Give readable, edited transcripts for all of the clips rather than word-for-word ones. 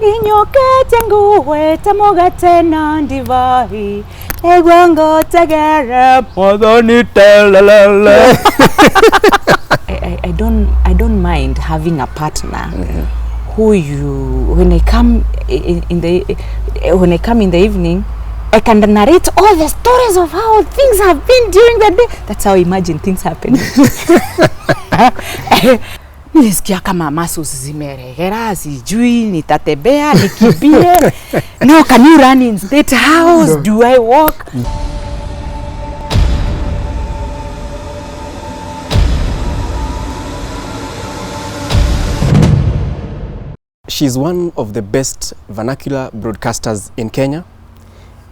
Inyokete nguwe tamoga tena ndivahi egwango tegere modoni telele. I don't mind having a partner who when I come in the evening, I can narrate all the stories of how things have been during the day. That's how I imagine things happen. Nilisikia kama masos zimeregera, sijui nitatembea, nikimbie. Now can you run in State House? No. Do I walk? She's one of the best vernacular broadcasters in Kenya,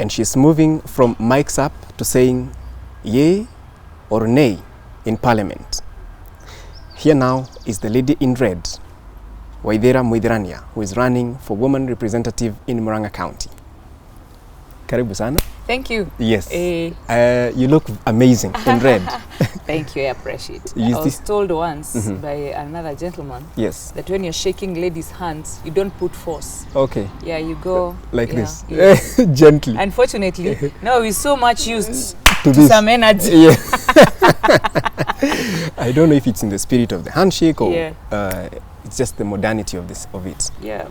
and she's moving from mics up to saying yay or nay in Parliament. Here now is the lady in red, Waithira Muithirania, who is running for woman representative in Murang'a County. Karibu sana. Thank you. Yes. You look amazing in red. Thank you, I appreciate it. I was told once by another gentleman that when you're shaking ladies' hands, you don't put force. Okay. Yeah, you go like this. Yeah. Gently. Unfortunately, now we're so much used to some energy. Yeah. I don't know if it's in the spirit of the handshake or it's just the modernity of it. Yeah.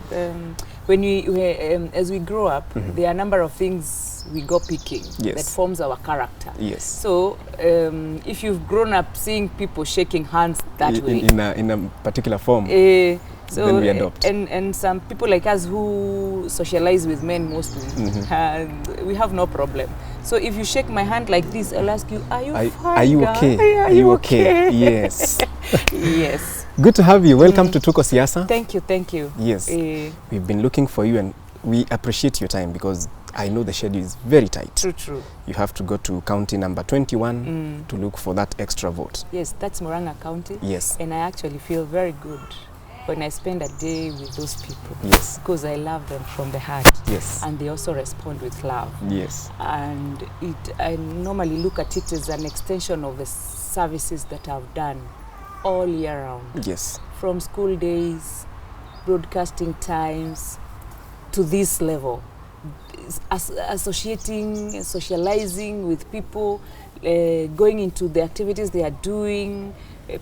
When as we grow up, there are a number of things we go picking that forms our character. Yes. So if you've grown up seeing people shaking hands that way, in a particular form, so then we adopt. And some people like us who socialize with men mostly, we have no problem. So if you shake my hand like this, I'll ask you, are you fine? Are you okay? Are you okay? Yes. Yes. Good to have you. Welcome to Tuko Siasa. Thank you, thank you. Yes. We've been looking for you and we appreciate your time because I know the schedule is very tight. True. You have to go to county number 21 to look for that extra vote. Yes, that's Murang'a County. Yes. And I actually feel very good when I spend a day with those people. Yes. Because I love them from the heart. Yes. And they also respond with love. Yes. And I normally look at it as an extension of the services that I've done all year round. Yes. From school days, broadcasting times, to this level. Associating, socializing with people, going into the activities they are doing,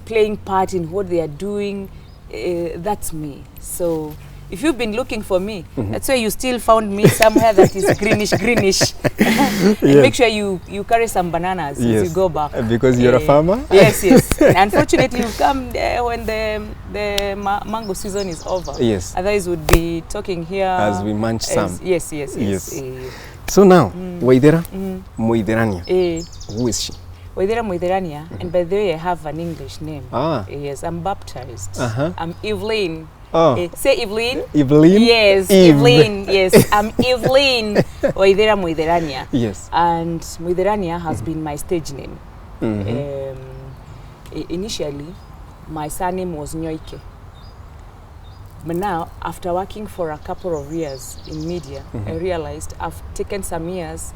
playing part in what they are doing, that's me. So if you've been looking for me, that's why you still found me somewhere that is greenish. Make sure you carry some bananas as you go back. Because you're a farmer? Yes. Unfortunately, you come when the mango season is over. Yes. Otherwise, we'd be talking here. As we munch some. Yes. So now, Waithira Muithirania, who is she? Waithira Muithirania, and by the way, I have an English name. Yes, I'm baptized. I'm Evelyn. Say Evelyn. Evelyn? Yes, Evelyn. Yes, I'm Evelyn Waithira Muithirania. Yes. And Muithirania has been my stage name. Initially, my surname was Nyoike. But now, after working for a couple of years in media, I realized I've taken some years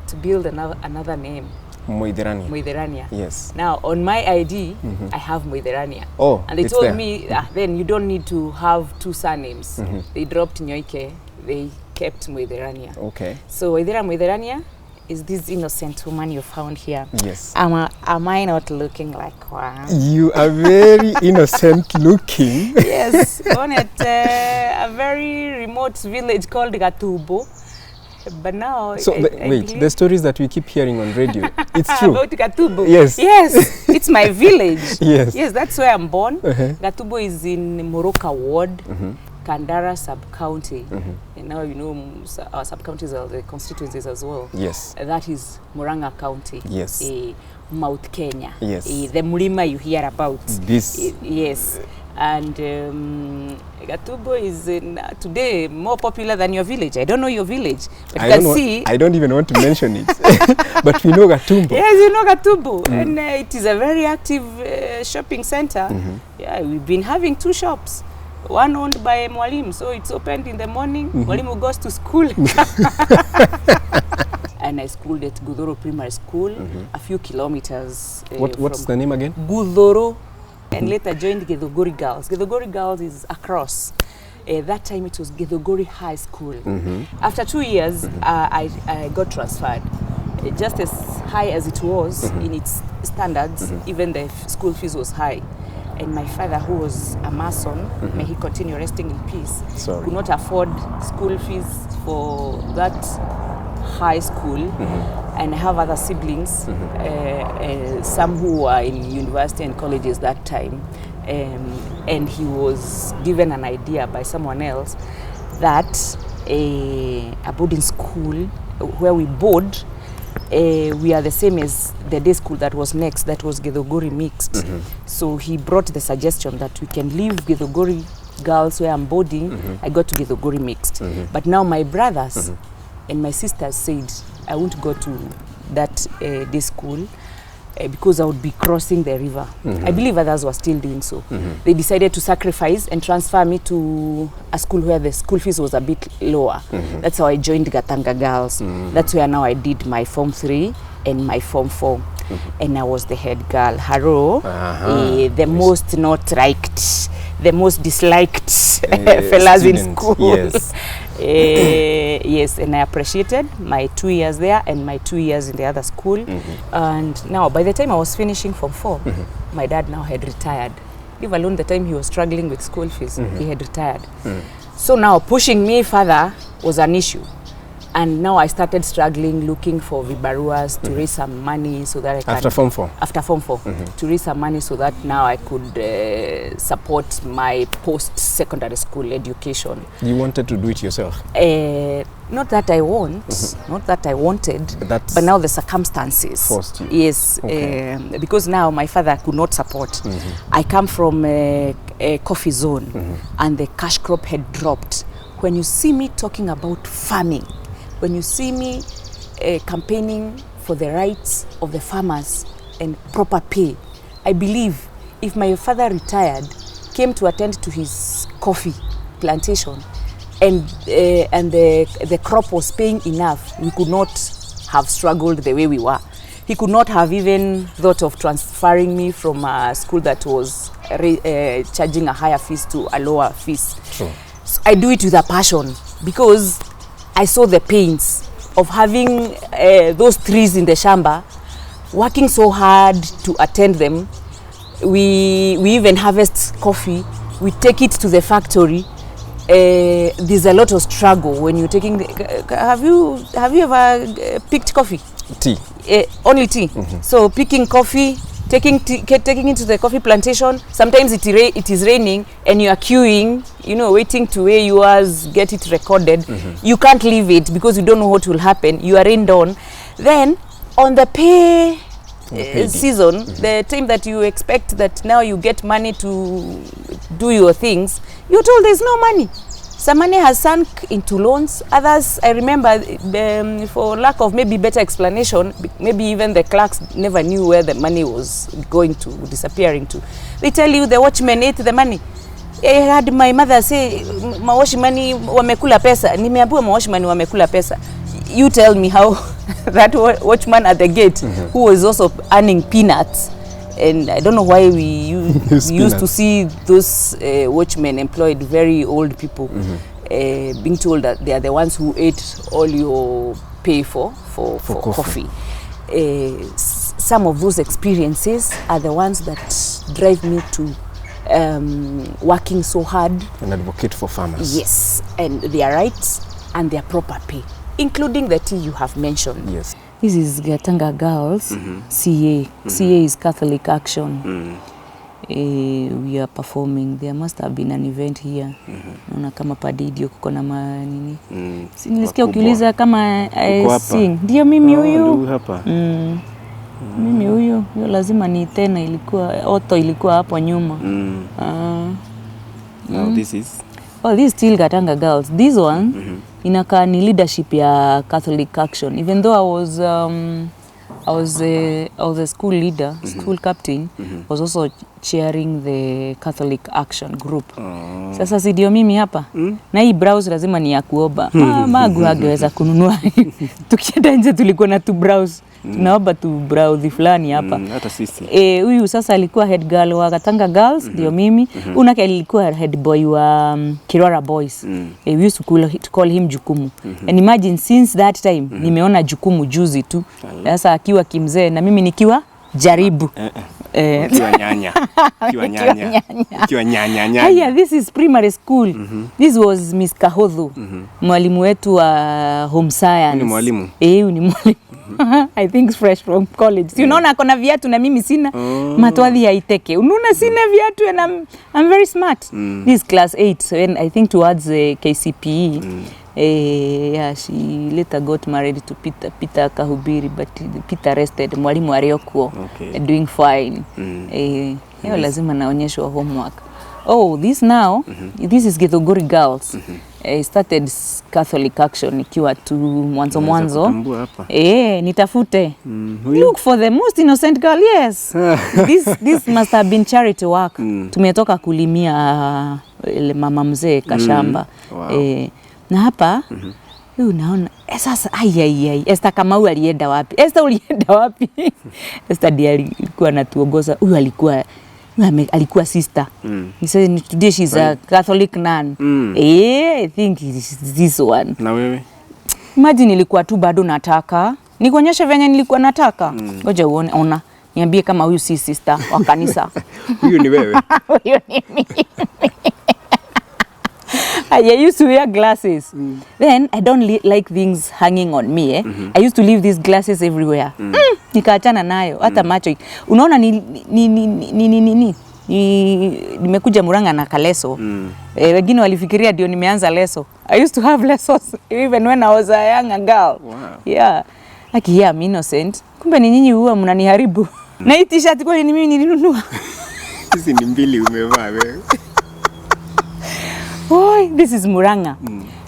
to build another name. Muithirania. Yes. Now, on my ID, I have Muithirania. Oh, and they told me, then you don't need to have two surnames. They dropped Nyoike, they kept Muithirania. Okay. So, Waithira Muithirania is this innocent woman you found here. Yes. Am I not looking like one? You are very innocent looking. Yes, born at a very remote village called Gatubo. But now, so wait, the stories that we keep hearing on radio, it's true? About Gatubo? Yes. Yes, it's my village. Yes, that's where I'm born. Gatubo is in Murang'a Ward, Kandara sub-county. And now you know our sub-counties are the constituencies as well. Yes. That is Murang'a County. Yes. Mount Kenya. Yes. The Mlima you hear about. This. Yes. And Gatubo is today more popular than your village. I don't know your village, but you can see. I don't even want to mention it, but we know Gatubo. Yes, you know Gatubo, and it is a very active shopping center. Yeah, we've been having two shops. One owned by Mwalimu, so it's opened in the morning. Mwalimu goes to school. And I schooled at Gudoro Primary School, a few kilometers. What's the name again? Gudoro. And later joined Githuguri Girls. Githuguri Girls is across. That time it was Githunguri High School. After 2 years, I got transferred. Just as high as it was in its standards, even the school fees was high. And my father, who was a mason, may he continue resting in peace, could not afford school fees for that high school. And I have other siblings, some who were in university and colleges that time. And he was given an idea by someone else that a boarding school where we board, we are the same as the day school that was next, that was Githunguri mixed. So he brought the suggestion that we can leave Githunguri girls where I'm boarding. I got to Githunguri mixed. But now my brothers and my sisters said I won't go to that day school because I would be crossing the river. I believe others were still doing so. They decided to sacrifice and transfer me to a school where the school fees was a bit lower. That's how I joined Gatanga Girls. That's where now I did my Form 3 and my Form 4. And I was the head girl. Haro, the most not liked, the most disliked fellas in school. Yes. Yes, and I appreciated my 2 years there and my 2 years in the other school. And now, by the time I was finishing Form 4, my dad now had retired. Leave alone the time he was struggling with school fees, he had retired. So now pushing me further was an issue. And now I started struggling, looking for vibaruas to raise some money so that I can... After Form 4? After Form 4, to raise some money so that now I could support my post-secondary school education. You wanted to do it yourself? Not that I want, not that I wanted, but now the circumstances forced you. Yes, because now my father could not support. I come from a coffee zone, and the cash crop had dropped. When you see me talking about farming, when you see me campaigning for the rights of the farmers and proper pay, I believe if my father retired, came to attend to his coffee plantation, and the crop was paying enough, we could not have struggled the way we were. He could not have even thought of transferring me from a school that was charging a higher fees to a lower fees. True. So I do it with a passion because I saw the pains of having those trees in the shamba, working so hard to attend them. We even harvest coffee, we take it to the factory. There's a lot of struggle when you're taking have you ever picked coffee? Tea. Only tea. So picking coffee, taking it to the coffee plantation. Sometimes it is raining and you are queuing, you know, waiting to weigh yours, get it recorded. You can't leave it because you don't know what will happen. You are rained on. Then on the pay season, the time that you expect that now you get money to do your things, you're told there's no money. Some money has sunk into loans. Others, I remember, for lack of maybe better explanation, maybe even the clerks never knew where the money was going to, disappearing to. They tell you the watchman ate the money. I heard my mother say, mawashi money wamekula pesa. Nimeambiwa mawashi money wamekula pesa. You tell me how that watchman at the gate, who was also earning peanuts, and I don't know why we used to see those watchmen employed, very old people, being told that they are the ones who ate all your pay for coffee. Some of those experiences are the ones that drive me to working so hard. And advocate for farmers. Yes, and their rights and their proper pay, including the tea you have mentioned. Yes. This is Gatanga Girls, CA. CA is Catholic Action. We are performing. There must have been an event here. Naona kama padidio kuko na manini. Nilisikia ukiuliza kama I sing. Ndio mimi huyu. Hapa. Mimi huyu. Hiyo lazima ni tena, ilikuwa auto ilikuwa hapo nyuma. Now this is? Oh, this is still Gatanga Girls. This one inakaa ni leadership ya Catholic Action. Even though I was a school leader, school captain, was also chairing the Catholic Action Group. Sasa si ndio mimi hapa na hii browse lazima ni ya kuoba. Magu hangeweza kununua. Tukienda nje tulikuwa na tu browse. Tunaomba tu browse fulani hapa. Hata sisi. Huyu sasa alikuwa head girl wa Katanga Girls, ndio mimi. Unake alikuwa head boy wa Kirora Boys. We used to call him Jukumu. And imagine since that time nimeona Jukumu juzi tu. Sasa akiwa kimzee na mimi nikiwa jaribu. Kiwa nyanya. Kiwa nyanya. Haya, this is primary school. This was Miss Kihoto. Mwalimu wetu wa home science. Ni mwalimu. Ni mwalimu. I think fresh from college. Si unaona akona viatu na mimi sina. Matwadhi haiteke. Unaona sina viatu and I'm very smart. This class 8 when I think towards KCPE. Yeah, she later got married to Peter Kahubiri, but Peter rested. Mwalimu Ariokuo doing fine. Hiyo lazima naonyeshwa homework. This now, this is Githunguri Girls. Started Catholic Action ikiwa tu mwanzo. Nitafute. Look for the most innocent girl, yes. This must have been charity work. Tumetoka kulimia mama mzee kashamba. Wow. Na hapa unaona sasa Esther Kamau alienda wapi? Esther ulienda wapi? Esther ndiye alikuwa anatuongoza. Huyu alikuwa sister. He said today she's a Catholic nun. I think this one. Na wewe? Imagine nilikuwa tu bado nataka. Nikuonyesha venye nilikuwa nataka. Ngoja uone, ona. Niambie kama huyu si sister wa kanisa. Huyu ni wewe. Huyu ni mimi. I used to wear glasses. Then I don't like things hanging on me. I used to leave these glasses everywhere. Nikaachana nayo hata macho. Unaona nimekuja Murang'a na kaleso. Wengine walifikiria ndio nimeanza leso. I used to have lesos even when I was a young girl. Wow. Yeah. I'm innocent. Kumbe ni nyinyi huwa mnaniharibu. Na hii t-shirt kweli ni mimi nilinunua. Hizi ni mbili umevaa wewe. This is Murang'a.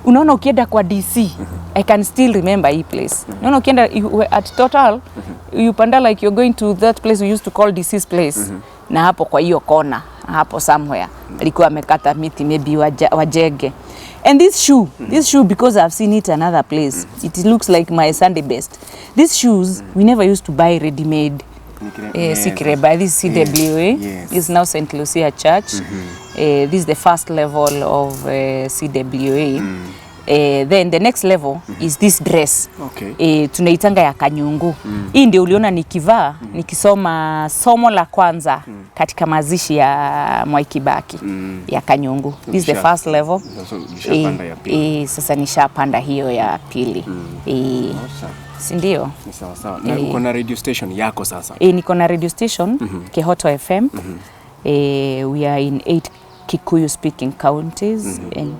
Unaona ukienda kwa DC, I can still remember hii place. Unaona ukienda at Total, you panda like you're going to that place we used to call DC's place. Na hapo kwa hiyo kona, hapo somewhere, alikuwa amekata miti maybe wajege. And this shoe because I've seen it another place. It looks like my Sunday best. These shoes we never used to buy ready made. By this CWA. This is now St. Lucia Church. This is the first level of CWA. Then the next level is this dress. Tunaitanga ya kanyungu. Hii ndio uliona nikivaa nikisoma somo la kwanza katika mazishi ya Mwai Kibaki ya kanyungu. This is the first level. Sasa nishapanda hiyo ya pili. Sindio? Ni sawa sawa. Na uko na radio station yako sasa? Niko na radio station, Kihoto FM. We are in 8 Kikuyu speaking counties. And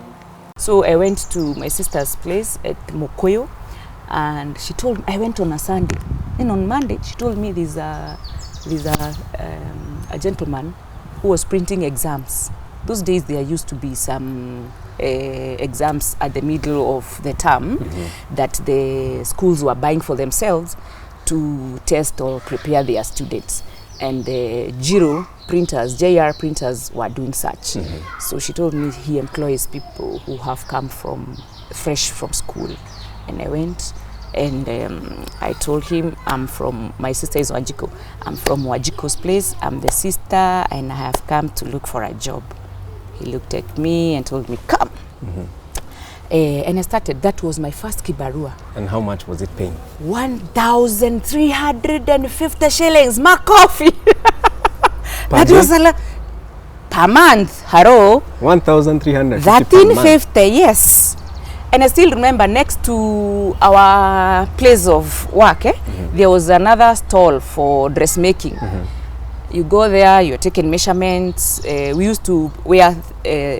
so I went to my sister's place at Mukoyo, and she told me, I went on a Sunday. Then on Monday, she told me there's a gentleman who was printing exams. Those days there used to be some exams at the middle of the term that the schools were buying for themselves to test or prepare their students. And the JR printers were doing such. So she told me he employs people who have come fresh from school. And I went and I told him my sister is Wajiko. I'm from Wajiko's place. I'm the sister and I have come to look for a job. He looked at me and told me, come. And I started. That was my first kibarua. And how much was it paying? 1,350 shillings. My coffee. That was a lot. Per month. Hello. 1,350 1,350, yes. And I still remember next to our place of work, there was another stall for dressmaking. You go there, you're taking measurements. We used to wear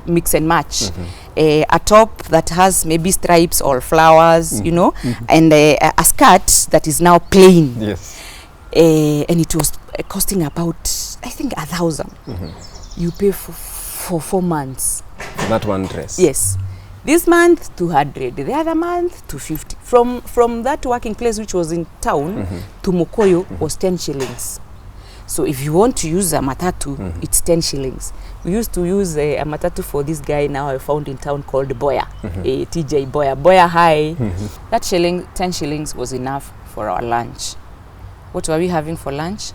mix and match. A top that has maybe stripes or flowers, you know, and a skirt that is now plain. Yes. And it was costing about, I think, 1,000. You pay for 4 months. For that one dress? Yes. This month, 200. The other month, 250. From that working place, which was in town, to Mukoyo was 10 shillings. So if you want to use a matatu, it's 10 shillings. We used to use a matatu for this guy now I found in town called Boya, a TJ Boya High. That 10 shillings was enough for our lunch. What were we having for lunch?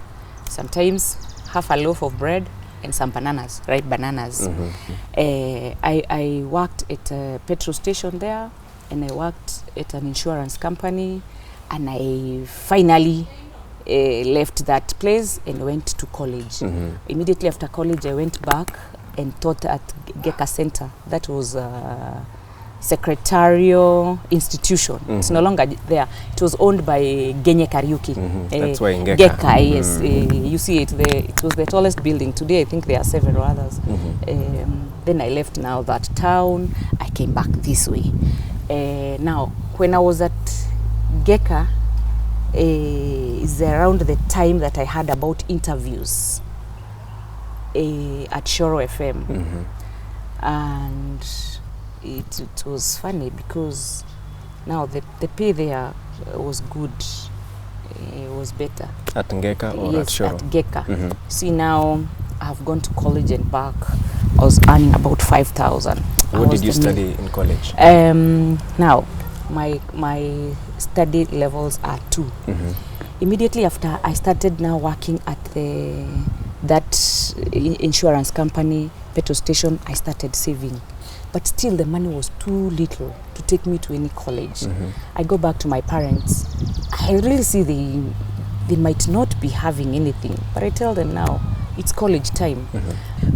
Sometimes half a loaf of bread and some bananas, ripe bananas. I worked at a petrol station there, and I worked at an insurance company, and I finally left that place and went to college. Immediately after college, I went back and taught at Geka Center. That was a secretarial institution. It's no longer there. It was owned by Genye Kariuki. That's why in Geka. Geka, yes. You see it there. It was the tallest building. Today, I think there are several others. Then I left now that town. I came back this way. Now, when I was at Geka, is around the time that I heard about interviews at Shoro FM. And it was funny because now the pay there was good. It was better. At Ngeka or yes, at Shoro? At Geka. See, now I've gone to college and back. I was earning about 5,000. What did you study in college? Now, my study levels are 2. Immediately after I started now working at that insurance company, petrol station, I started saving. But still the money was too little to take me to any college. I go back to my parents. I really see they might not be having anything, but I tell them now, it's college time.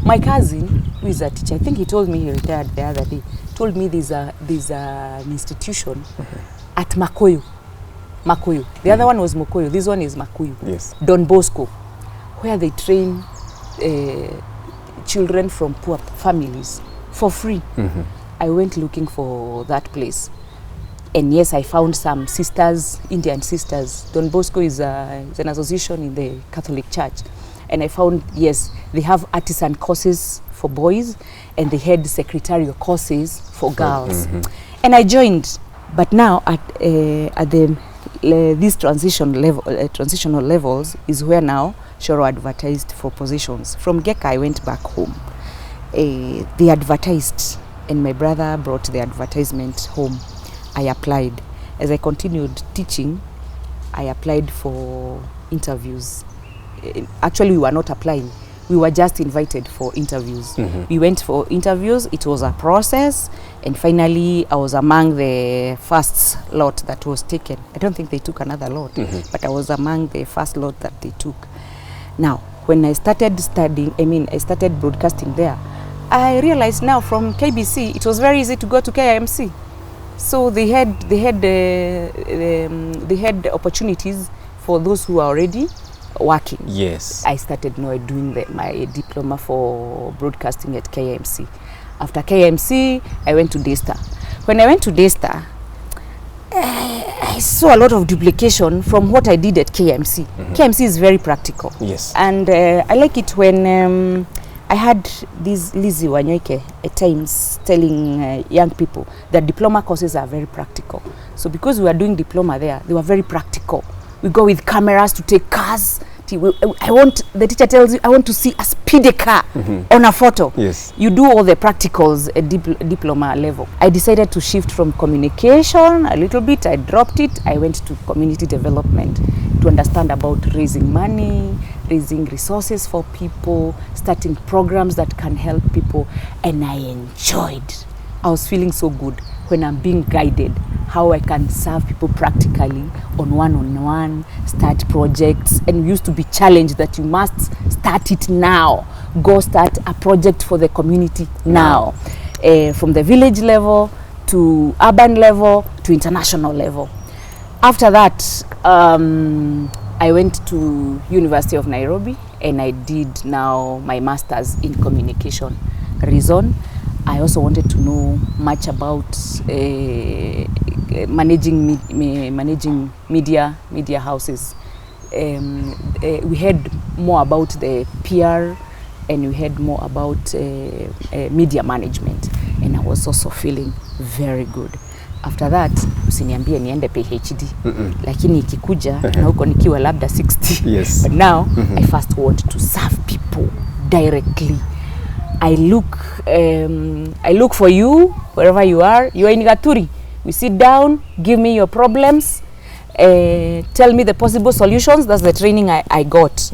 My cousin, who is a teacher, I think he told me he retired the other day, told me there's an institution at Makuyu. The other one was Mokoyo. This one is Makuyu. Yes. Don Bosco, where they train children from poor families for free. I went looking for that place. And yes, I found some sisters, Indian sisters. Don Bosco is an association in the Catholic Church. And I found, yes, they have artisan courses for boys and they had secretarial courses for girls. And I joined. But now at these transitional levels is where now Shoro advertised for positions. From Geka, I went back home. They advertised, and my brother brought the advertisement home. I applied. As I continued teaching, I applied for interviews. Actually, we were not applying. We were just invited for interviews. We went for interviews. It was a process. And finally, I was among the first lot that was taken. I don't think they took another lot, but I was among the first lot that they took. Now, when I started studying, I started broadcasting there, I realized now from KBC, it was very easy to go to KIMC. So they had opportunities for those who are already working. Yes. I started now doing my diploma for broadcasting at KMC. After KMC, I went to Daystar. When I went to Daystar, I saw a lot of duplication from what I did at KMC. KMC is very practical. Yes. And I like it when I had this Lizzie Wanyoike at times telling young people that diploma courses are very practical. So because we were doing diploma there, they were very practical. We go with cameras to take cars. The teacher tells you, I want to see a speedy car on a photo. Yes. You do all the practicals at diploma level. I decided to shift from communication a little bit. I dropped it. I went to community development to understand about raising money, raising resources for people, starting programs that can help people. And I enjoyed. I was feeling so good when I'm being guided, how I can serve people practically on one-on-one, start projects. And we used to be challenged that you must start it now. Go start a project for the community now. From the village level to urban level to international level. After that, I went to University of Nairobi and I did now my master's in communication. Reason, I also wanted to know much about managing media houses. We had more about the PR and we had more about media management, and I was also feeling very good. After that usiniambie niende PhD. Lakini ikikuja na huko nikiwa labda 60. Yes. But now I first want to serve people directly. I look for you wherever you are. You are in Gaturi. We sit down, give me your problems, tell me the possible solutions. That's the training I got.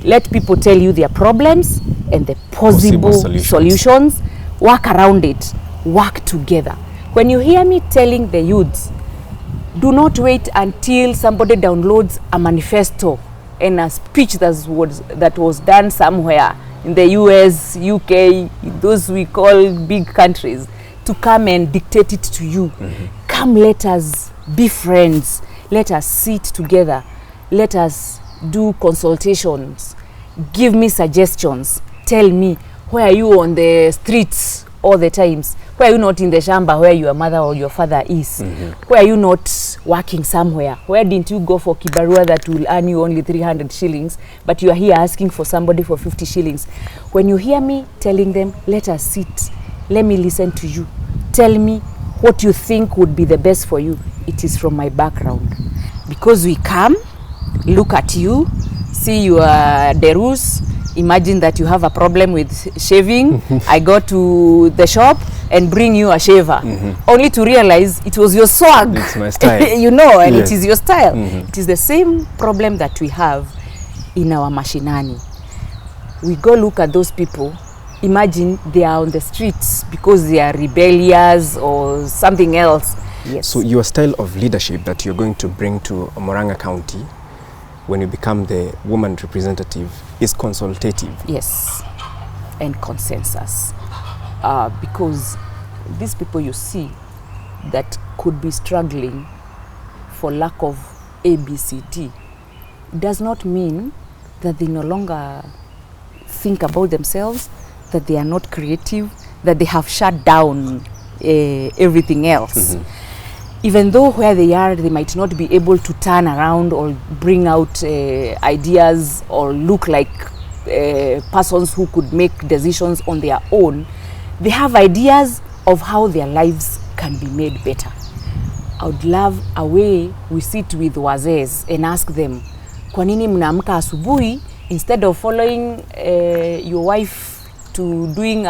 Let people tell you their problems and the possible solutions. Work around it. Work together. When you hear me telling the youths, do not wait until somebody downloads a manifesto and a speech that was done somewhere in the US, UK, those we call big countries, to come and dictate it to you. Come, let us be friends. Let us sit together. Let us do consultations. Give me suggestions. Tell me, where are you on the streets all the times? Where are you not in the shamba where your mother or your father is? Where are you not working somewhere? Where didn't you go for kibarua that will earn you only 300 shillings, but you are here asking for somebody for 50 shillings? When you hear me telling them, let us sit, let me listen to you, tell me what you think would be the best for you, it is from my background. Because we come, look at you, see your derus, imagine that you have a problem with shaving. I go to the shop and bring you a shaver, only to realize it was your swag. It's my style. You know, and yes, it is your style. It is the same problem that we have in our mashinani. We go look at those people, imagine they are on the streets because they are rebellious or something else. Yes. So your style of leadership that you're going to bring to Murang'a County when you become the woman representative is consultative. Yes, and consensus. Because these people you see that could be struggling for lack of ABCD does not mean that they no longer think about themselves, that they are not creative, that they have shut down everything else. Even though where they are, they might not be able to turn around or bring out ideas or look like persons who could make decisions on their own, they have ideas of how their lives can be made better. I would love a way we sit with wazes and ask them, kwa nini mnaamka asubuhi instead of following your wife to doing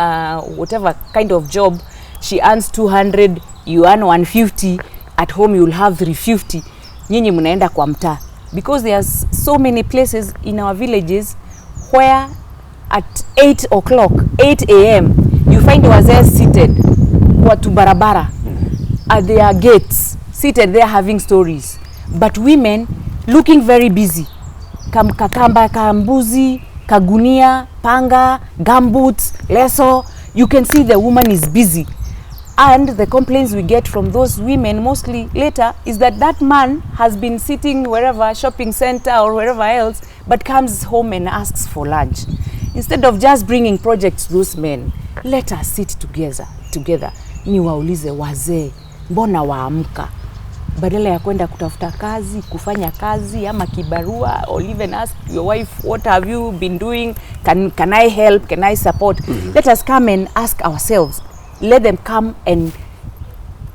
whatever kind of job, she earns 200, you earn 150, at home you'll have 350, nyinyi mnaenda kwa mtaa. Because there's so many places in our villages where at 8 o'clock, 8 a.m., you find wazee seated watu barabara at their gates, seated there having stories. But women looking very busy. Kakamba, kambuzi, kagunia, panga, gumboots, leso. You can see the woman is busy. And the complaints we get from those women mostly later is that that man has been sitting wherever, shopping center or wherever else, but comes home and asks for lunch. Instead of just bringing projects to those men, let us sit together. Ni waulize wazee, mbona waamka? Badala ya kwenda kutafuta kazi, kufanya kazi ama kibarua, or even ask your wife, what have you been doing? Can I help? Can I support? Let us come and ask ourselves. Let them come and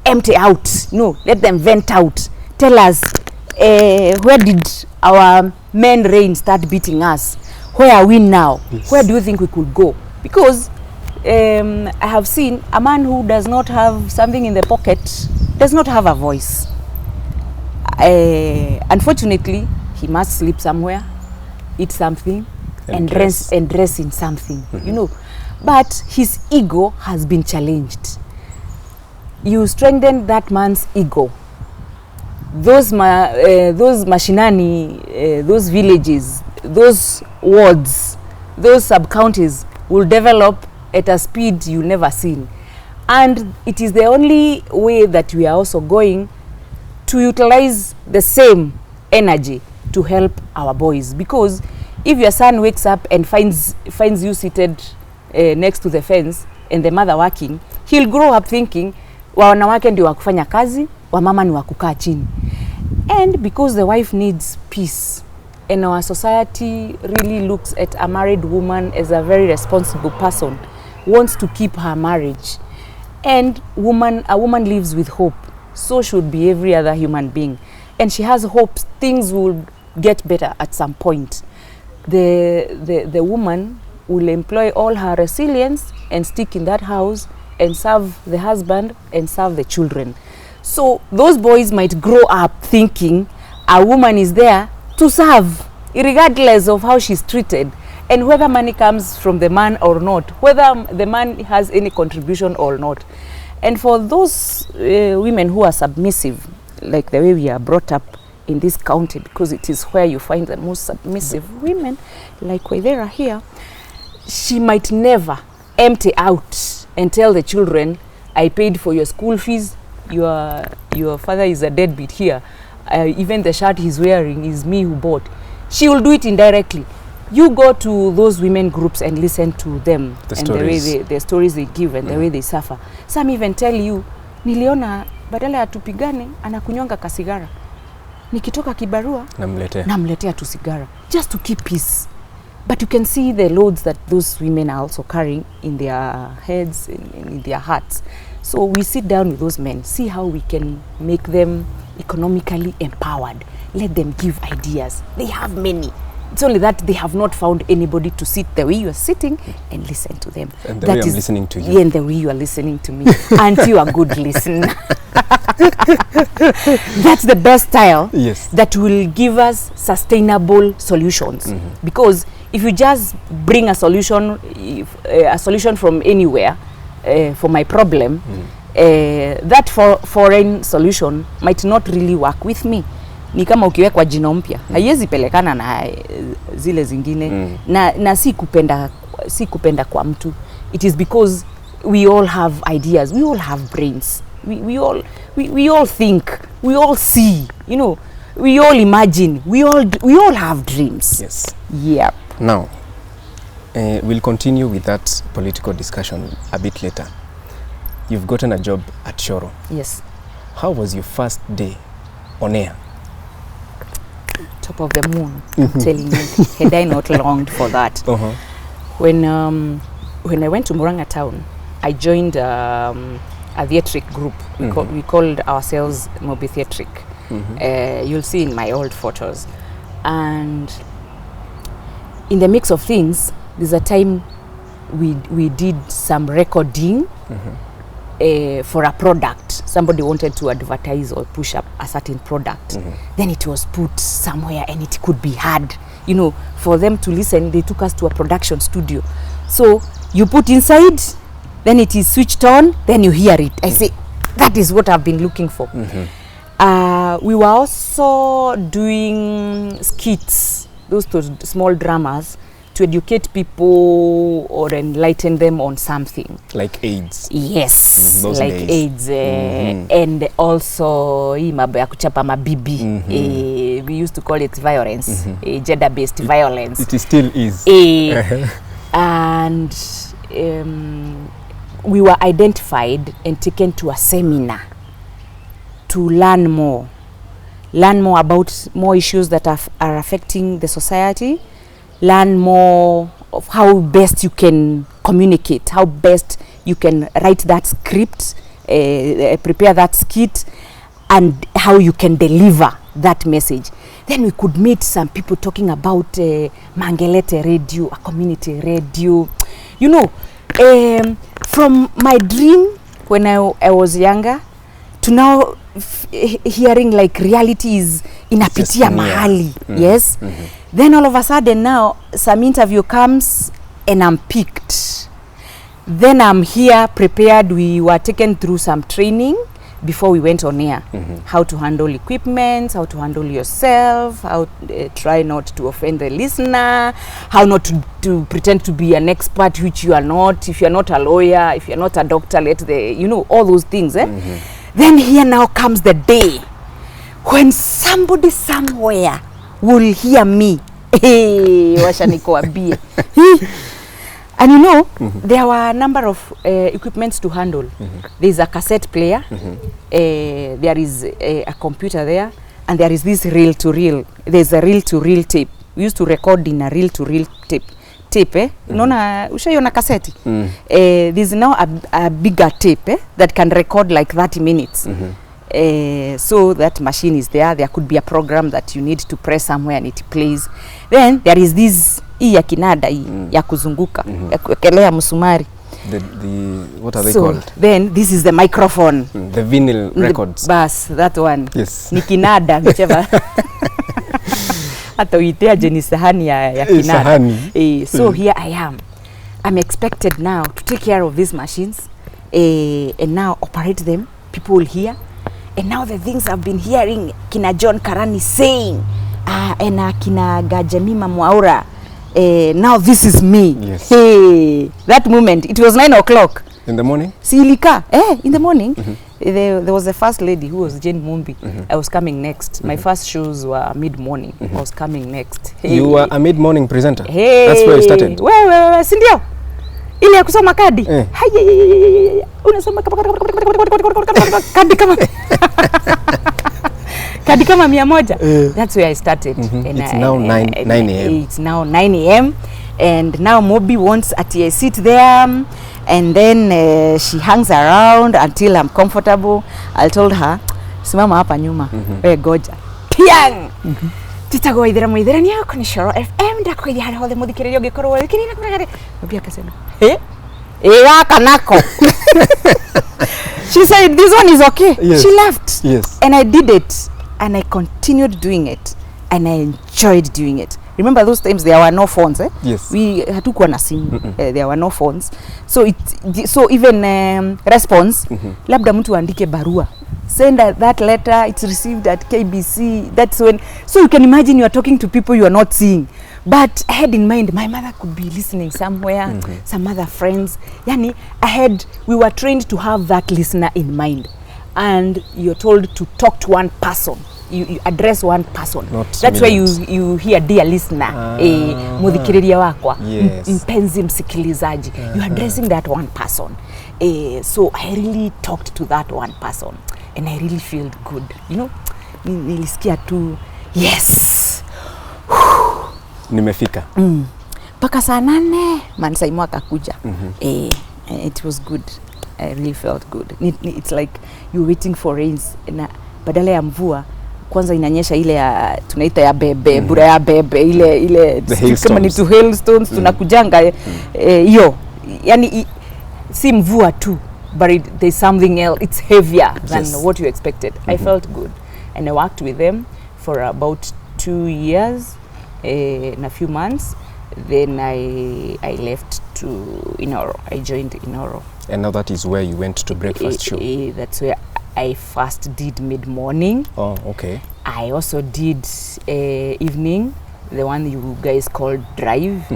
empty out. No, let them vent out. Tell us, where did our men reign start beating us? Where are we now? Yes. Where do you think we could go? Because I have seen a man who does not have something in the pocket, does not have a voice. Unfortunately, he must sleep somewhere, eat something, and dress in something, you know. But his ego has been challenged. You strengthen that man's ego. Those mashinani, those villages, those wards, those sub-counties will develop at a speed you've never seen. And it is the only way that we are also going to utilize the same energy to help our boys. Because if your son wakes up and finds you seated next to the fence and the mother working, he'll grow up thinking wanawake ndio wa kufanya kazi, wa mama ni wa kukaa chini. And because the wife needs peace, and our society really looks at a married woman as a very responsible person, wants to keep her marriage, And a woman lives with hope. So should be every other human being. And she has hope things will get better at some point. The woman will employ all her resilience and stick in that house and serve the husband and serve the children. So those boys might grow up thinking a woman is there to serve, regardless of how she's treated, and whether money comes from the man or not, whether the man has any contribution or not. And for those women who are submissive, like the way we are brought up in this county, because it is where you find the most submissive women, like Waithira here, she might never empty out and tell the children, I paid for your school fees, your father is a deadbeat here, even the shirt he's wearing is me who bought. She will do it indirectly. You go to those women groups and listen to them, the and stories. the stories they give and the way they suffer. Some even tell you, niliona badala ya tupigane anakunywanga kasigara, nikitoka kibarua namletea tu sigara, just to keep peace. But you can see the loads that those women are also carrying in their heads, in their hearts. So we sit down with those men, see how we can make them economically empowered. Let them give ideas. They have many. It's only that they have not found anybody to sit the way you are sitting and listen to them. And the way I'm listening to you. Yeah, and the way you are listening to me. And you are a good listener. That's the best style that will give us sustainable solutions. Because if you just bring a solution from anywhere for my problem, that foreign solution might not really work with me. Ni kama ukiwekwa jina mpya haiwezi pelekana na zile zingine na si kupenda kwa mtu. It is because we all have ideas, we all have brains, we all think, we all see, you know, we all imagine, we all have dreams. Yes. Yeah. Now we'll continue with that political discussion a bit later. You've gotten a job at Shoro. Yes. How was your first day on air? Top of the moon, I'm telling you. Had I not longed for that. When I went to Murang'a Town, I joined a theatric group. We called ourselves Mobi Theatric. You'll see in my old photos. And in the mix of things, there's a time we did some recording for a product. Somebody wanted to advertise or push up a certain product. Then it was put somewhere and it could be heard. You know, for them to listen, they took us to a production studio. So you put inside, then it is switched on, then you hear it. I say, that is what I've been looking for. We were also doing skits, those small dramas, to educate people or enlighten them on something. Like AIDS. Yes, those like days. AIDS. And also hii mambo ya kuchapa mabibi. We used to call it violence, gender-based violence. It still is. And we were identified and taken to a seminar to learn more about more issues that are affecting the society, learn more of how best you can communicate, how best you can write that script, prepare that skit, and how you can deliver that message. Then we could meet some people talking about Mangelete radio, a community radio. You know, from my dream when I was younger to now hearing like reality is inapitia mahali. Yes. Then all of a sudden now some interview comes and I'm picked. Then I'm here prepared. We were taken through some training before we went on air. How to handle equipment, how to handle yourself, how try not to offend the listener, how not to pretend to be an expert which you are not. If you're not a lawyer, if you're not a doctor, you know, all those things. Then here now comes the day when somebody somewhere will hear me. Hey, washa nikuambie. And you know, there were a number of equipments to handle. There is a cassette player, there is a computer there, and there is this reel-to-reel. There's a reel-to-reel tape. We used to record in a reel-to-reel tape. tape unaona ushaiona kaseti there's now a bigger tape that can record like 30 minutes so that machine is there could be a program that you need to press somewhere and it plays. Then there is this ya kinada ya kuzunguka ya kuwekelea msumari. The what are they called? Then this is the microphone. The vinyl records. Bass, that one. Yes. Ni kinada whichever. Hata uitea jeni sahani ya kinada. Sahani. So here I am. I'm expected now to take care of these machines and now operate them. People will hear. And now the things I've been hearing kina John Karani saying and kina Gajamima Mwaura. Now this is me. Yes. Hey, that moment, it was 9 o'clock. In the morning? Silika. In the morning. There was a first lady who was Jane Mumbi. I was coming next. My first shows were mid-morning. I was coming next. Hey. You were a mid-morning presenter? Hey. That's where you started? Wewe, sindio? Ile ya kusoma kadi. Unasoma kadi kama kadi kama 100. That's where I started. And it's now 9 a.m. It's now 9 a.m. And now Moby wants a seat there. And then she hangs around until I'm comfortable. I told her, simama hapa nyuma. Goja. Piang! Tuko Waithira Muithirania kwenye Shoro FM ndakwithia hari hothe muthikiririo gikorwo wikirira kuragare. Moby akasema, kanako. She said, this one is okay. Yes. She left. Yes. And I did it. And I continued doing it. And I enjoyed doing it. Remember those times there were no phones, Yes. We hatukuwa na simu. There were no phones. So even response, labda mtu andike barua. Send that letter, it's received at KBC. That's when, so you can imagine you are talking to people you are not seeing. But I had in mind, my mother could be listening somewhere, some other friends. Yani, we were trained to have that listener in mind. And you're told to talk to one person. You address one person. That's why you hear dear listener, muthikiriria wakwa, mpenzi msikilizaji. You're addressing that one person. So I really talked to that one person. And I really felt good. You know, nilisikia tu, yes. Nimefika. Paka saa 8, Mansaimu akakuja. It was good. I really felt good. It's like you're waiting for rains. Na badala ya mvua, kwanza inanyesha ile ya tunaita ya bebe, bura ya bebe, ile kama ni to hailstones tunakujanga hiyo. Yani si mvua tu, but there's something else. It's heavier than what you expected. I felt good. And I worked with them for about 2 years, in a few months. Then I left to Inoro. I joined Inoro. And now that is where you went to breakfast show? That's where I first did mid-morning. Oh, okay. I also did evening, the one you guys called Drive.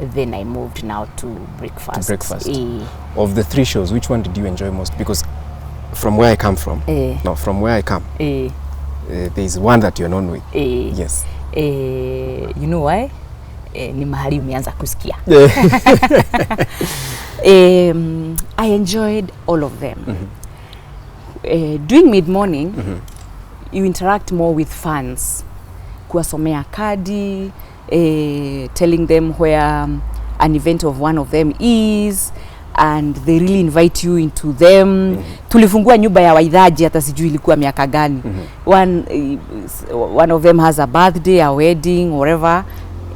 Then I moved now to breakfast. Of the 3 shows, which one did you enjoy most? Because from where I come from, there is one that you're known with. Yes. You know why? Ni mahali umeanza kusikia. I enjoyed all of them. Doing mid-morning, you interact more with fans. Kuwasomea kadi, telling them where an event of one of them is, and they really invite you into them. Tulifungua nyumba ya waidhaji hata sijui ilikuwa miaka gani. One of them has a birthday, a wedding, whatever.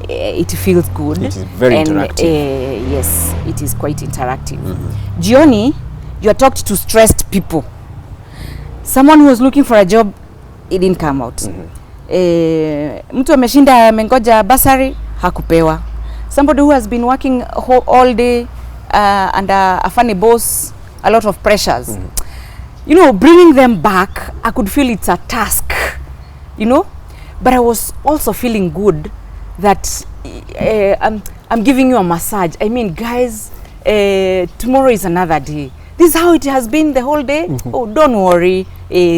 It feels good. It is very interactive. Yes, it is quite interactive. Jioni, you are talked to stressed people. Someone who was looking for a job, it didn't come out. Mtu ameshinda mengoja basari, hakupewa. Somebody who has been working all day under a funny boss, a lot of pressures. You know, bringing them back, I could feel it's a task, you know. But I was also feeling good that I'm giving you a massage. I mean, guys, tomorrow is another day. This is how it has been the whole day. Oh, don't worry.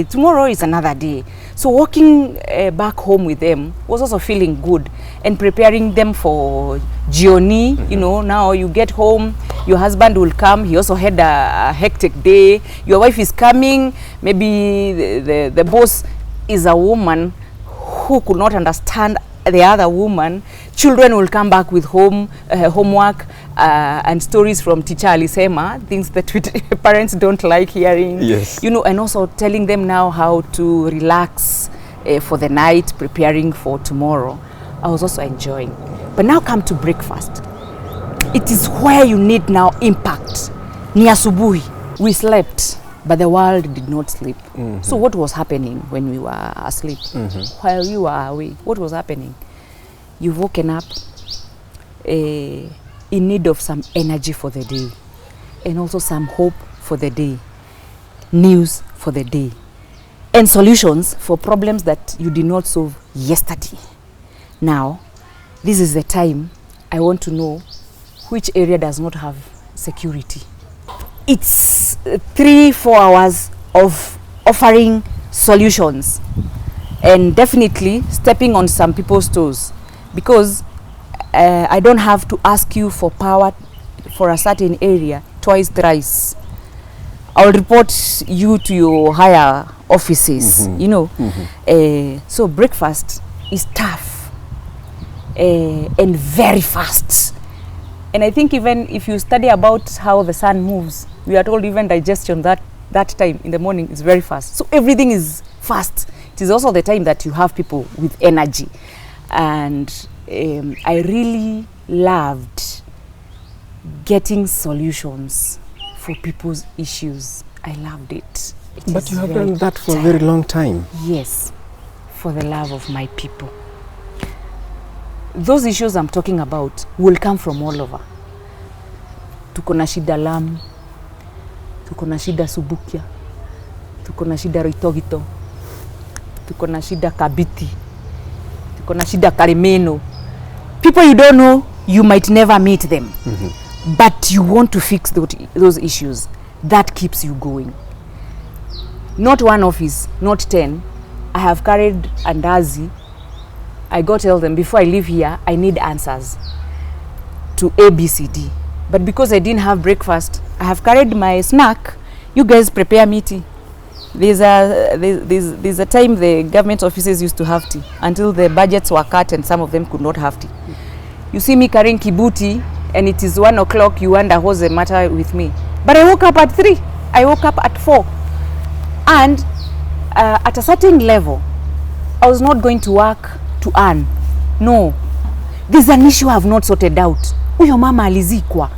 Tomorrow is another day. So walking back home with them was also feeling good and preparing them for journey. You know, now you get home, your husband will come. He also had a hectic day. Your wife is coming. Maybe the boss is a woman who could not understand the other woman Children will come back with homework and stories from teacher Alisema, things that parents don't like hearing. Yes. You know, and also telling them now how to relax for the night, preparing for tomorrow. I was also enjoying. But now come to breakfast. It is where you need now impact. Ni asubuhi. We slept, but the world did not sleep. So what was happening when we were asleep? While you were away, what was happening? You've woken up in need of some energy for the day, and also some hope for the day, news for the day, and solutions for problems that you did not solve yesterday. Now, this is the time I want to know which area does not have security. It's 3-4 hours of offering solutions and definitely stepping on some people's toes, because I don't have to ask you for power for a certain area twice, thrice. I'll report you to your higher offices, you know. So breakfast is tough and very fast. And I think even if you study about how the sun moves, we are told even digestion that time in the morning is very fast. So everything is fast. It is also the time that you have people with energy. And I really loved getting solutions for people's issues. I loved it. But you have done that for a very long time. Yes, for the love of my people. Those issues I'm talking about will come from all over. Tuko na shida Lamu, tuko na shida Subukia, tuko na shida Roitogito, tuko na shida Kabiti, tuko na shida Karimeno. People you don't know, you might never meet them. But you want to fix those issues. That keeps you going. Not one office, not 10. I have carried andazi. I go tell them, before I leave here, I need answers to A, B, C, D. But because I didn't have breakfast, I have carried my snack. You guys prepare me tea. There's a time the government offices used to have tea until the budgets were cut and some of them could not have tea. You see me carrying kibuti and it is 1 o'clock, you wonder what's the matter with me. But I woke up at 3. I woke up at 4. And at a certain level, I was not going to work to earn. No. There's an issue I have not sorted out. Uyo mama alizikwa.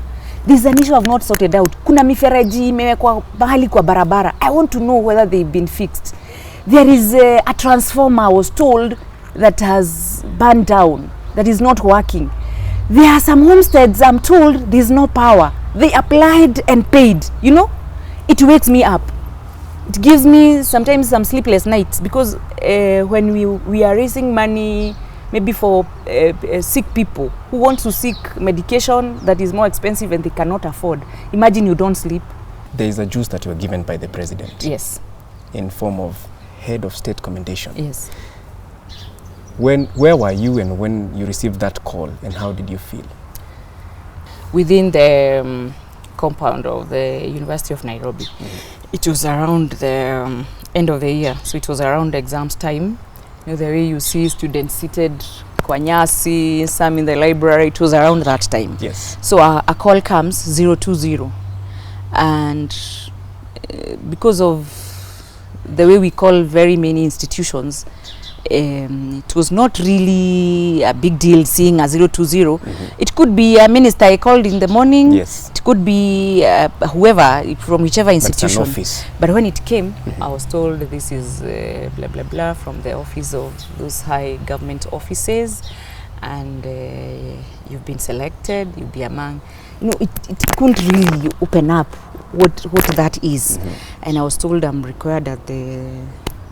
There's an issue I have not sorted out. Kuna mifereji imewekwa bahali kwa barabara. I want to know whether they've been fixed. There is a transformer I was told that has burned down, that is not working. There are some homesteads I'm told there's no power. They applied and paid. You know, it wakes me up. It gives me sometimes some sleepless nights, because when we are raising money maybe for sick people who want to seek medication that is more expensive and they cannot afford. Imagine you don't sleep. There is a juice that you were given by the president. Yes. In form of Head of State Commendation. Yes. Where were you and when you received that call, and how did you feel? Within the compound of the University of Nairobi. It was around the end of the year, so it was around exams time. You know, the way you see students seated kwa nyasi, some in the library, it was around that time. Yes. So a call comes 020, and because of the way we call very many institutions, it was not really a big deal seeing a 020. It could be a minister I called in the morning. Yes. It could be whoever from whichever institution. But it's an office. But when it came, I was told this is blah blah blah from the office of those high government offices, and you've been selected. You'll be among. You know, it couldn't really open up what that is. And I was told I'm required at the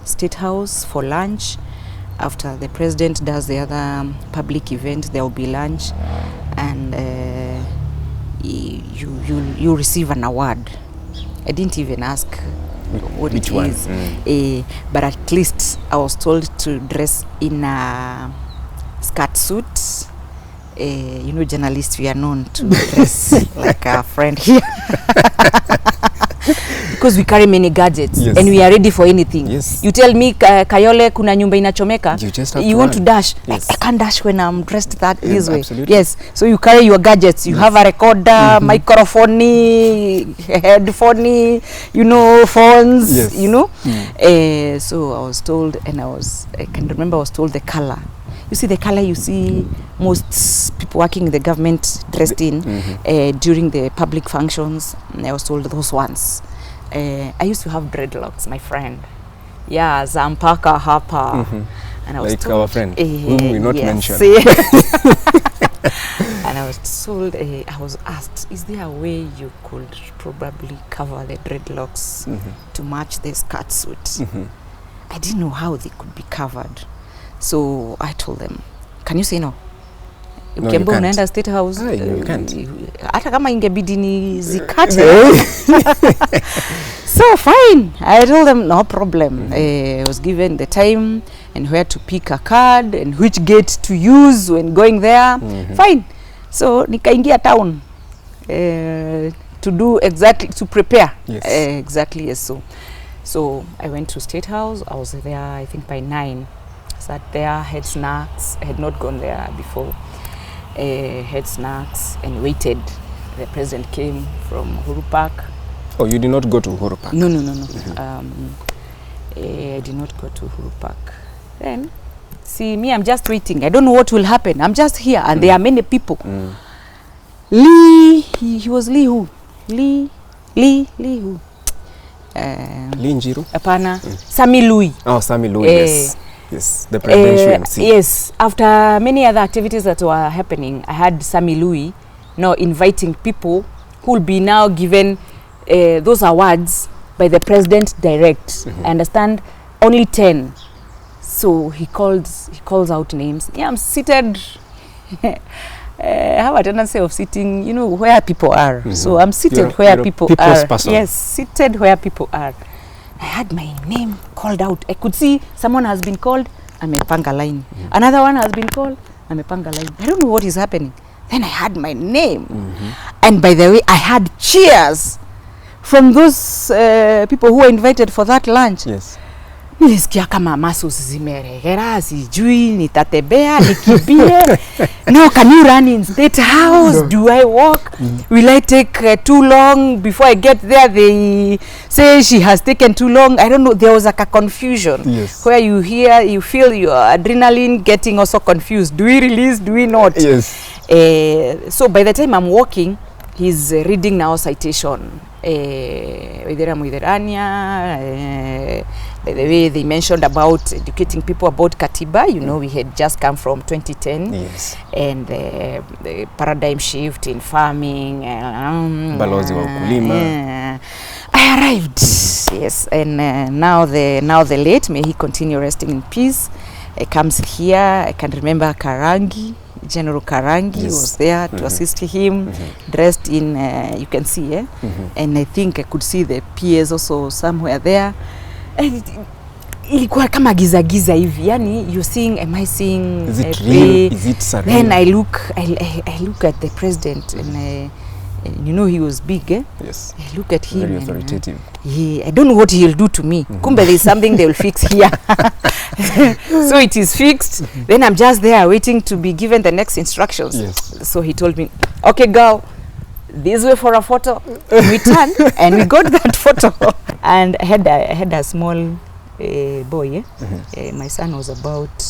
State House for lunch. After the president does the other public event, there will be lunch, and you receive an award. I didn't even ask what Which it one? is, but at least I was told to dress in a skirt suit. You know, journalists, we are known to dress like a friend here. because we carry many gadgets, yes, and we are ready for anything. Yes. You tell me Kayole kuna nyumba inachomeka, you just have you to want run. to dash. Yes. I can't dash when I'm dressed this way. Absolutely. Yes, so you carry your gadgets. You yes, have a recorder, microphone, headphone, you know, phones, yes, you know. So I was told, and I can remember I was told the color. You see the color you see most people working in the government dressed in during the public functions. I was told those ones. I used to have dreadlocks, my friend. Yeah, Zampaka Hapa. And I was like told, our friend, whom we not yes, mention. And I was told, I was asked, is there a way you could probably cover the dreadlocks to match the skirt suit? I didn't know how they could be covered. So I told them, can you say no? No, you can't. Unaenda State House. No, you can't. Hata kama ingebidi ni zikate. So fine. I told them no problem. I was given the time and where to pick a card and which gate to use when going there. Fine. So nikaingia town to do exactly, to prepare. Yes. Exactly, yes. So I went to State House. I was there, I think, by 9. Sat there, had snacks. I had not gone there before. Had snacks and waited. The president came from Uhuru Park. Oh, you did not go to Uhuru Park? No. I did not go to Uhuru Park. Then, see me, I'm just waiting. I don't know what will happen. I'm just here, and there are many people. Lee, he was Lee who? Lee who? Lee Njiru? Apana. Sami Lui. Oh, Sami Lui, yes. Yes, the presidential MC. Yes, after many other activities that were happening, I had Sami Lui now inviting people who will be now given those awards by the president direct. I understand only 10. So he calls out names. Yeah, I'm seated. I have a tendency of sitting, you know, where people are. So I'm seated where people are. Person. Yes, seated where people are. I had my name called out. I could see someone has been called, amepanga line. Another one has been called, amepanga line. I don't know what is happening. Then I had my name. And by the way, I had cheers from those people who were invited for that lunch. Yes. Nilisikia kama muscles zimeregera, sijui nitatembea, nikimbie. Now can you run in State House? Do I walk? Will I take too long before I get there? They say she has taken too long. I don't know. There was like a confusion where you feel your adrenaline getting also confused. Do we release? Do we not? Yes. So by the time I'm walking, he's reading now citation. Waithira Muithirania. By the way, they mentioned about educating people about Katiba. You know, we had just come from 2010. Yes. And the paradigm shift in farming. Balozi wa ukulima. I arrived. Yes. And now the late, may he continue resting in peace, comes here. I can remember Karangi. General Karangi was there to assist him, dressed in, you can see, and I think I could see the PAs also somewhere there. Ilikuwa kama giza hivi, yani you're seeing, am I seeing? Is it real? Is it surreal? Then I look at the president, and you know he was big, Yes. I look at him. Very authoritative. I don't know what he'll do to me. Kumbe there's something they will fix here. So it is fixed. Then I'm just there waiting to be given the next instructions. Yes. So he told me, okay, girl, this way for a photo. We turned and we got that photo. And I had a small boy. My son was about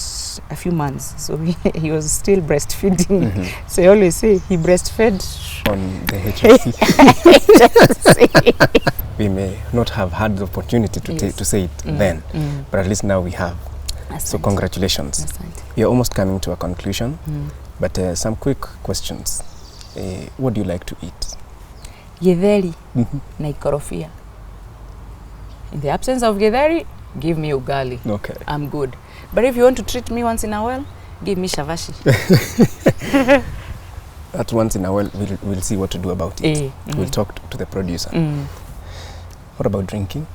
a few months, so he was still breastfeeding. So I always say he breastfed on the HSC. We may not have had the opportunity to say it then, but at least now we have. So congratulations. We are almost coming to a conclusion, but some quick questions. What do you like to eat? Githeri na ikorofia. In the absence of githeri, give me ugali. Okay. I'm good. But if you want to treat me once in a while, give me shavashi. That once in a while, we'll see what to do about it. We'll talk to the producer. What about drinking?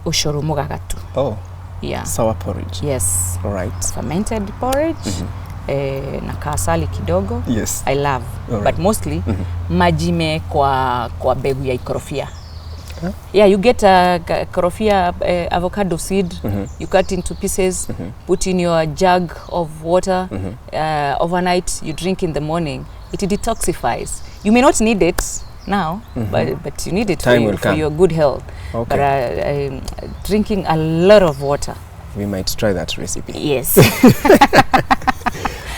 Ushoro mugagatu. Oh. Yeah. Sour porridge. Yes. All right. Fermented porridge. Na kasali kidogo. Yes. I love. But mostly, majime kwa begu ya ikorofia. Huh? Yeah, you get a korofia avocado seed, you cut into pieces, put in your jug of water, overnight, you drink in the morning. It detoxifies. You may not need it now, but you need it for your good health. Okay. But drinking a lot of water. We might try that recipe. Yes.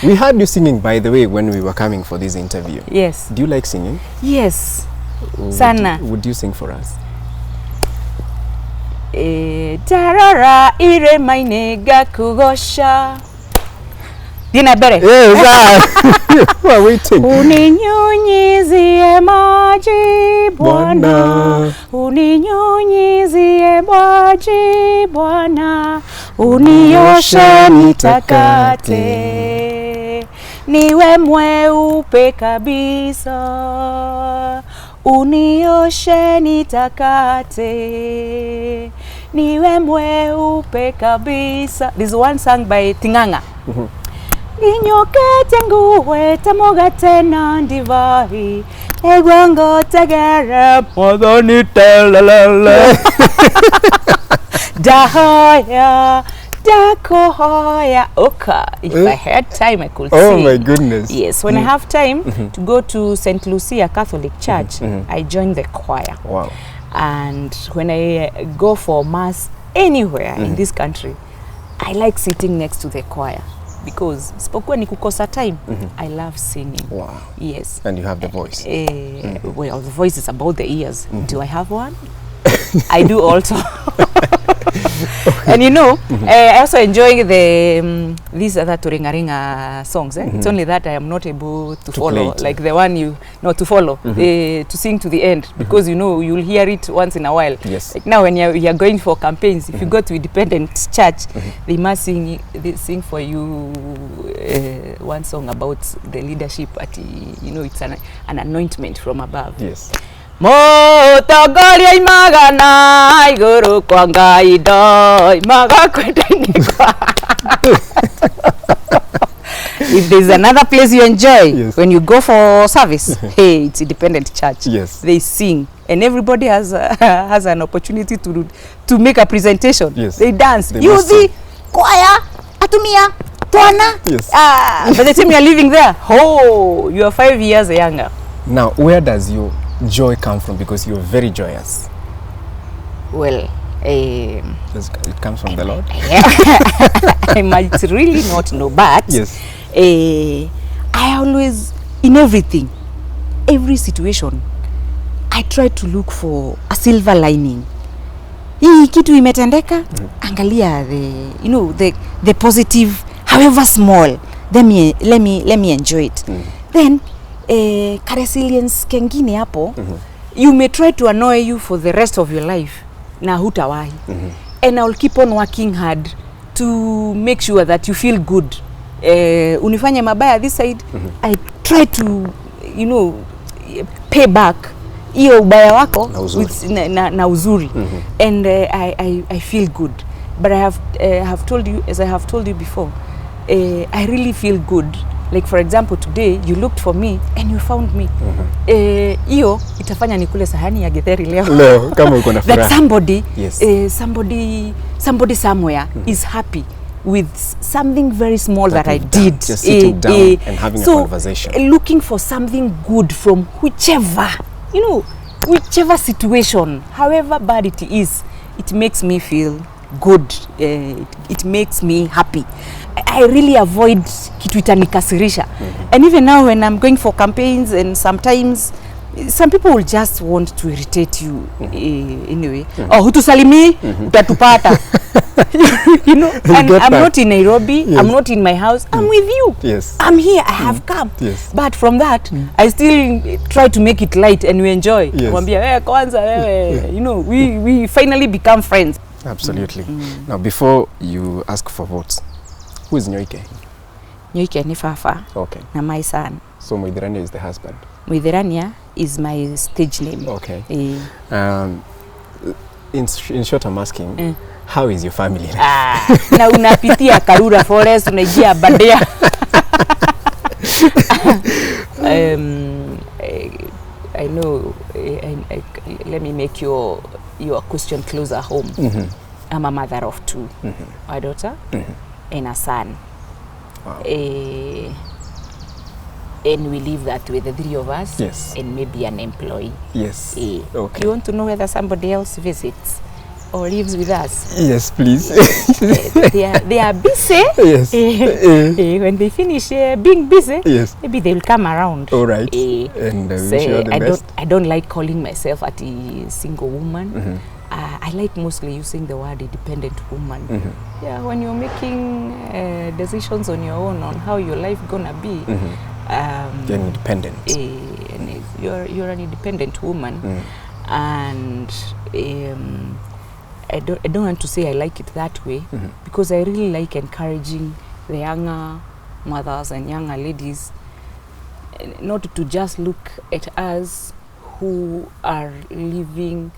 We heard you singing, by the way, when we were coming for this interview. Yes. Do you like singing? Yes. Sana. Would you sing for us? Tarara ire mainega kugosha. Dina bere. Yes. We're waiting. Uninyunyizie maji Bwana, uninyunyizie maji Bwana, unioshe nitakate, niwe mweupe kabisa, unioshe nitakate, niwe mweupe kabisa. This is one sung by Tinganga. Ninyokete nguwe tamoga tena ndivahi egwango tegere modoni telalala dahoya dakohoya oka. If I had time I could sing. Oh my goodness. Yes, when I have time to go to St. Lucia Catholic Church, I join the choir. Wow. And when I go for mass anywhere in this country, I like sitting next to the choir. Because spokuwa ni kukosa time, I love singing. Wow. Yes. And you have the voice. Well, the voice is about the ears. Do I have one? I do also. And you know, I also enjoy the these other Turingaringa songs. It's only that I am not able to follow, like the one you to follow, to sing to the end, because you know you'll hear it once in a while. Yes. Like now when you're going for campaigns, if you go to independent church, they must sing for you one song about the leadership. You know, it's an anointment from above. Yes. Motogoria imagana iguru kwa ngai doi magakwenda nikwa. If there's another place you enjoy when you go for service, hey, it's independent church. Yes. They sing and everybody has an opportunity to make a presentation. Yes. They dance. They You the choir atumia twana. Yes. By the time you're living there, you are 5 years younger. Now, where does your joy come from? Because you're very joyous. Well, it comes from the Lord. I might really not know, but yes. I always, in everything, every situation, I try to look for a silver lining. Hii kitu imetendeka, angalia the positive, however small. Let me enjoy it. Then resilience kengine hapo, you may try to annoy you for the rest of your life, na hutawahi. And I'll keep on working hard to make sure that you feel good. Unifanya mabaya this side, I try to, pay back iyo ubaya wako na uzuri. And I feel good. But I have told you, as I have told you before, I really feel good. Like for example, today you looked for me and you found me. Iyo itafanya nikule sahani ya githeri leo. Kama uko na furaha. That somebody, yes. somebody somewhere is happy with something very small that I did. Just sitting down and having a conversation. Looking for something good from whichever situation, however bad it is, it makes me feel good. It makes me happy. I really avoid kitu itanikasirisha. And even now when I'm going for campaigns, and sometimes some people will just want to irritate you anyway. Hutusalimi, utatupata. And I'm not in Nairobi, I'm not in my house, I'm with you. Yes. I'm here, I have come. Yes. But from that, I still try to make it light and we enjoy. Yes. We finally become friends. Absolutely. Now, before you ask for votes, who is Nyoike? Nyoike ni Fafa. Okay. Na my son. So Muithirania is the husband. Muithirania is my stage name. Okay. In short, I'm asking, how is your family? Na unapitia Karura Forest, unaingia Badea. I know, let me make your question closer home. I'm a mother of 2, a daughter and a son. Wow. And we leave that with the 3 of us, Yes. and maybe an employee. Yes. Okay. You want to know whether somebody else visits or lives with us? Yes, please. They are busy. Yes. When they finish being busy, Yes. maybe they will come around. All right. And wish you all the best. I don't like calling myself a single woman. I like mostly using the word independent woman. Yeah, when you're making decisions on your own on how your life gonna be, you're independent. And you're an independent woman, and I don't want to say I like it that way, because I really like encouraging the younger mothers and younger ladies not to just look at us who are living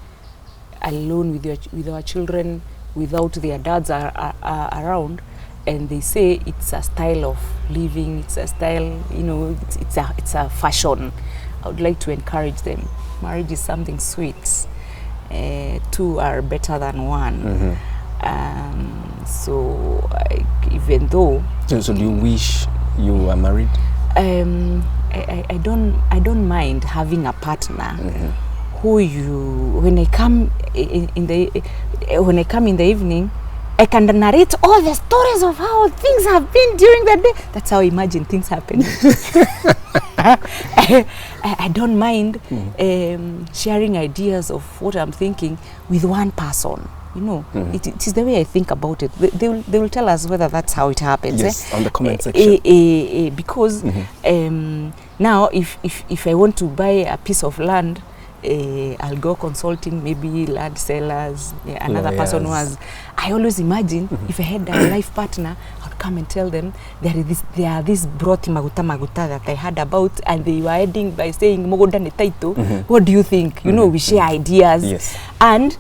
alone with our children without their dads are around, and they say it's a style of living, it's a style, you know, it's a fashion. I would like to encourage them. Marriage is something sweet. 2 are better than 1. So even though. So do you wish you were married? I don't mind having a partner who when I come in the evening, I can narrate all the stories of how things have been during the day. That's how I imagine things happen. I don't mind sharing ideas of what I'm thinking with one person. You know, it is the way I think about it. They will tell us whether that's how it happens. Yes, on the comment section. Because now, if I want to buy a piece of land, I'll go consulting maybe land sellers, another person who has. I always imagine if I had a life partner, I'd come and tell them there are this broth maguta that I heard about, and they were ending by saying mogoda ne taito. What do you think? You know, we share ideas. Yes. And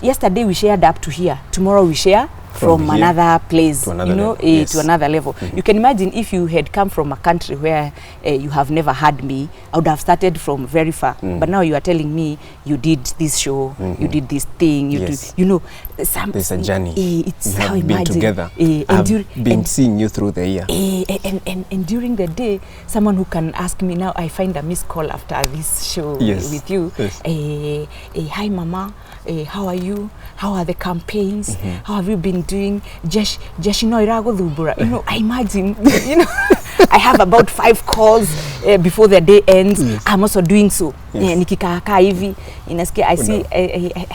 yesterday we shared up to here. Tomorrow we share from another place, to another you know, level. Yes. to another level. You can imagine if you had come from a country where you have never had me, I would have started from very far. But now you are telling me you did this show, you did this thing, you know, there's a journey. It's we how have been together. I've been seeing you through the year. And during the day, someone who can ask me now, I find a missed call after this show with you. Yes. Hi, Mama. How are you? How are the campaigns? How have you been doing? You know, I imagine, you know, I have about 5 calls before the day ends. Yes. I'm also doing so. Yes. Nikikakaa hivi, inasikia, I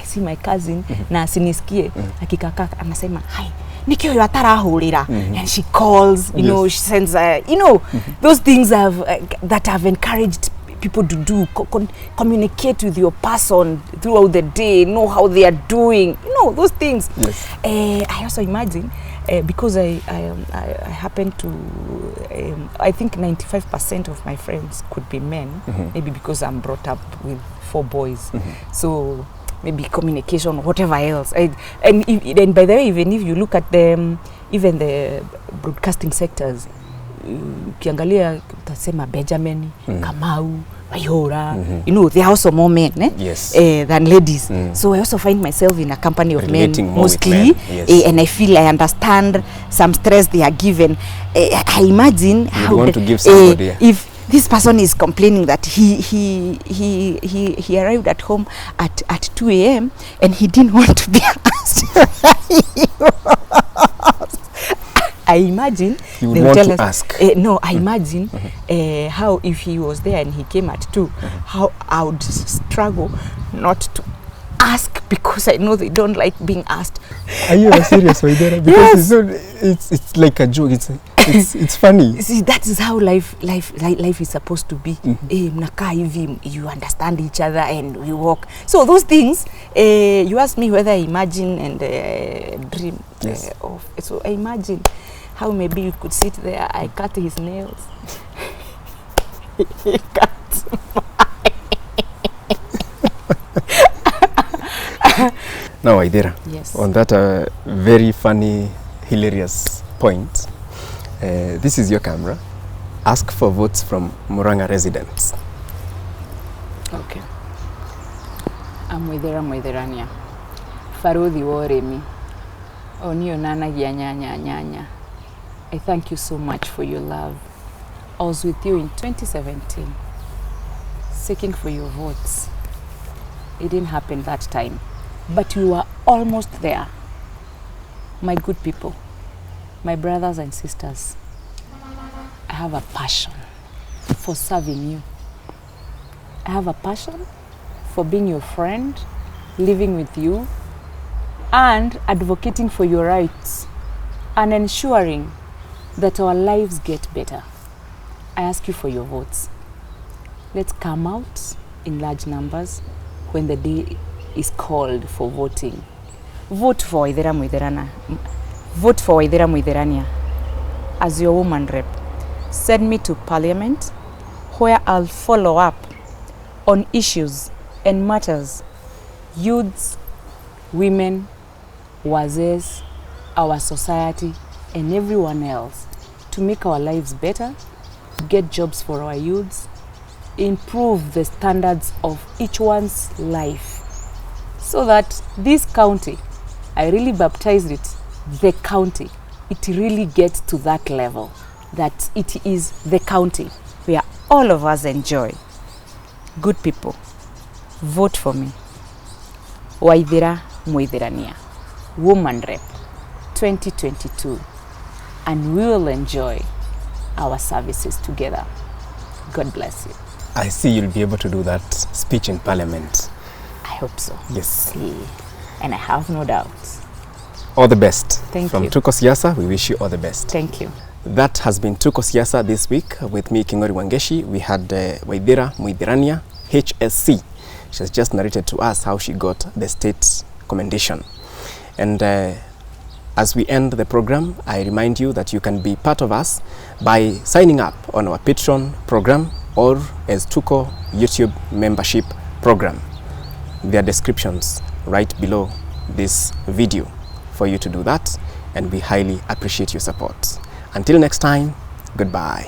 see my cousin, na sinisikie, akikakaa, anasema, hi, Nikio yatarahurira, and she calls, you know, she sends, you know, those things that have encouraged people to do, communicate with your person throughout the day, know how they are doing, you know, those things. Yes. I also imagine, because I happen to, I think 95% of my friends could be men, maybe because I'm brought up with 4 boys. So maybe communication, whatever else. And by the way, even if you look at even the broadcasting sectors, ukiangalia utasema Benjamin, Kamau, Mayora, you know, they are also more men than ladies. So I also find myself in a company of men mostly, and I feel I understand some stress they are given. I imagine how want to give somebody if this person is complaining that he arrived at home at 2 a.m. and he didn't want to be asked. I imagine you would want to ask. No, I imagine how if he was there and he came at 2, how I would struggle not to ask, because I know they don't like being asked. Are you serious, Waithira? Because it's like a joke. It's funny. See, that is how life is supposed to be. You understand each other and we walk. So those things, you ask me whether I imagine and dream of. So I imagine how maybe you could sit there. I cut his nails. He cuts mine. Now, Waithira, yes. On that very funny, hilarious point, this is your camera. Ask for votes from Murang'a residents. Okay. Waithira Muithirania. Faruthi Woremi. Onio nana nyanya. I thank you so much for your love. I was with you in 2017, seeking for your votes. It didn't happen that time, but we were almost there. My good people, my brothers and sisters, I have a passion for serving you. I have a passion for being your friend, living with you, and advocating for your rights and ensuring that our lives get better. I ask you for your votes. Let's come out in large numbers when the day is called for voting. Vote for Waithira Muithirania. Vote for Waithira Muithirania as your woman rep. Send me to Parliament where I'll follow up on issues and matters, youths, women, wazees, our society, and everyone else, to make our lives better, get jobs for our youths, improve the standards of each one's life, so that this county, I really baptized it, the county, it really gets to that level, that it is the county where all of us enjoy. Good people, vote for me. Waithira Muithirania, Woman Rep 2022, and we will enjoy our services together. God bless you. I see you'll be able to do that speech in Parliament. I hope so. Yes. And I have no doubts. All the best. Thank From you. Tuko Siasa, we wish you all the best. Thank you. That has been Tuko Siasa this week. With me, Kingori Wangeshi. We had Waithira Muithirania, HSC. She has just narrated to us how she got the state commendation. And as we end the program, I remind you that you can be part of us by signing up on our Patreon program or as Tuko YouTube membership program. There are descriptions right below this video for you to do that, and we highly appreciate your support. Until next time, goodbye.